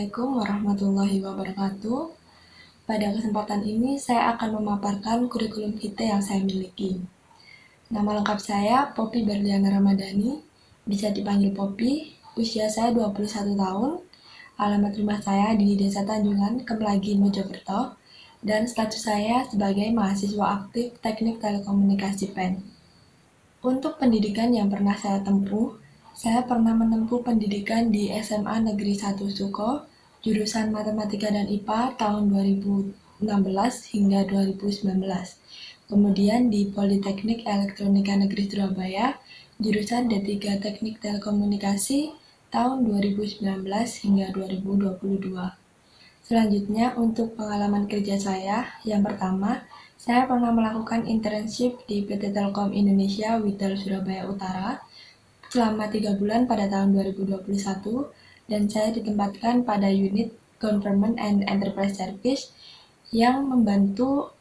Assalamualaikum warahmatullahi wabarakatuh. Pada kesempatan ini saya akan memaparkan kurikulum vitae yang saya miliki. Nama lengkap saya Poppy Berliana Ramadhani, bisa dipanggil Poppy. Usia saya 21 tahun. Alamat rumah saya di Desa Tanjungan, Kemlagi, Mojokerto. Dan status saya sebagai mahasiswa aktif Teknik Telekomunikasi PEN. Untuk pendidikan yang pernah saya tempuh, saya pernah menempuh pendidikan di SMA Negeri 1 Suko, jurusan Matematika dan IPA tahun 2016 hingga 2019. Kemudian di Politeknik Elektronika Negeri Surabaya, jurusan D3 Teknik Telekomunikasi tahun 2019 hingga 2022. Selanjutnya, untuk pengalaman kerja saya, yang pertama, saya pernah melakukan internship di PT Telkom Indonesia Witel Surabaya Utara selama 3 bulan pada tahun 2021, dan saya ditempatkan pada unit Government and Enterprise Service yang membantu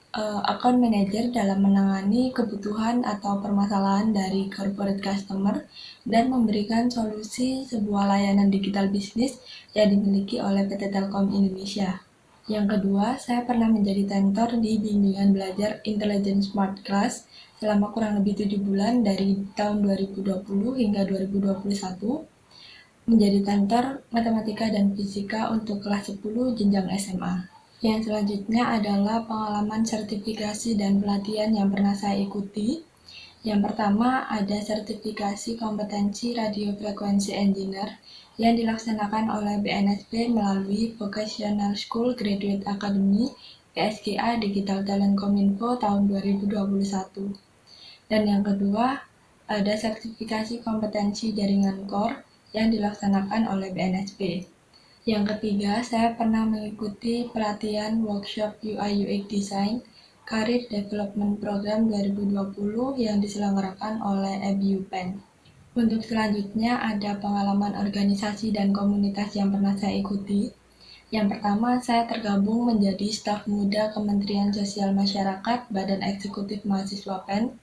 account manager dalam menangani kebutuhan atau permasalahan dari corporate customer dan memberikan solusi sebuah layanan digital bisnis yang dimiliki oleh PT Telkom Indonesia. Yang kedua, saya pernah menjadi tentor di bimbingan belajar Intelligent Smart Class selama kurang lebih 7 bulan dari tahun 2020 hingga 2021, menjadi tentor matematika dan fisika untuk kelas 10 jenjang SMA. Yang selanjutnya adalah pengalaman sertifikasi dan pelatihan yang pernah saya ikuti. Yang pertama ada sertifikasi kompetensi radio frekuensi engineer yang dilaksanakan oleh BNSP melalui Vocational School Graduate Academy VSGA Digital Talent Kominfo tahun 2021. Dan yang kedua ada sertifikasi kompetensi jaringan core yang dilaksanakan oleh BNSP. Yang ketiga, saya pernah mengikuti pelatihan workshop UI UX Design Career Development Program 2020 yang diselenggarakan oleh EBU PEN. Untuk selanjutnya ada pengalaman organisasi dan komunitas yang pernah saya ikuti. Yang pertama, saya tergabung menjadi staf muda Kementerian Sosial Masyarakat Badan Eksekutif Mahasiswa PEN.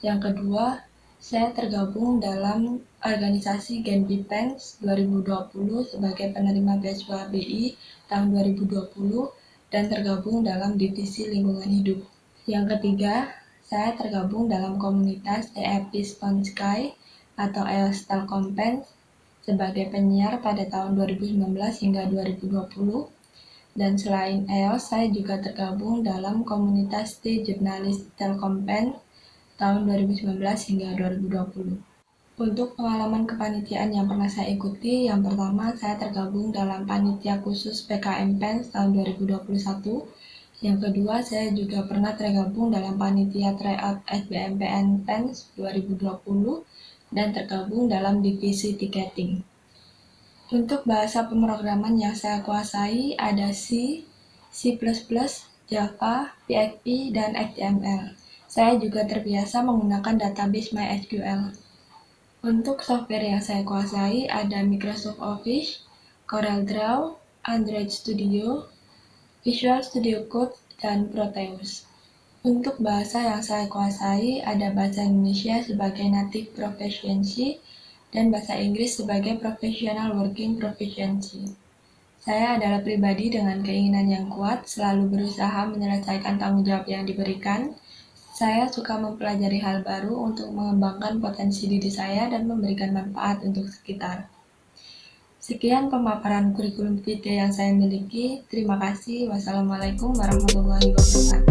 Yang kedua, saya tergabung dalam organisasi Genbi PEN 2020 sebagai penerima beasiswa BI tahun 2020 dan tergabung dalam divisi lingkungan hidup. Yang ketiga, saya tergabung dalam komunitas EFP Stone Sky atau EOS Telkom PEN sebagai penyiar pada tahun 2019 hingga 2020. Dan selain EOS, saya juga tergabung dalam komunitas Jurnalis Telkom PEN tahun 2019 hingga 2020. Untuk pengalaman kepanitiaan yang pernah saya ikuti, yang pertama saya tergabung dalam panitia khusus PKM PEN tahun 2021. Yang kedua, saya juga pernah tergabung dalam panitia tryout SBMPN PEN 2020 dan tergabung dalam divisi tiketing. Untuk bahasa pemrograman yang saya kuasai ada C, C++, Java, PHP, dan HTML. Saya juga terbiasa menggunakan database MySQL. Untuk software yang saya kuasai ada Microsoft Office, CorelDRAW, Android Studio, Visual Studio Code, dan Proteus. Untuk bahasa yang saya kuasai ada bahasa Indonesia sebagai native proficiency dan bahasa Inggris sebagai professional working proficiency. Saya adalah pribadi dengan keinginan yang kuat, selalu berusaha menyelesaikan tanggung jawab yang diberikan. Saya suka mempelajari hal baru untuk mengembangkan potensi diri saya dan memberikan manfaat untuk sekitar. Sekian pemaparan kurikulum vitae yang saya miliki. Terima kasih. Wassalamualaikum warahmatullahi wabarakatuh.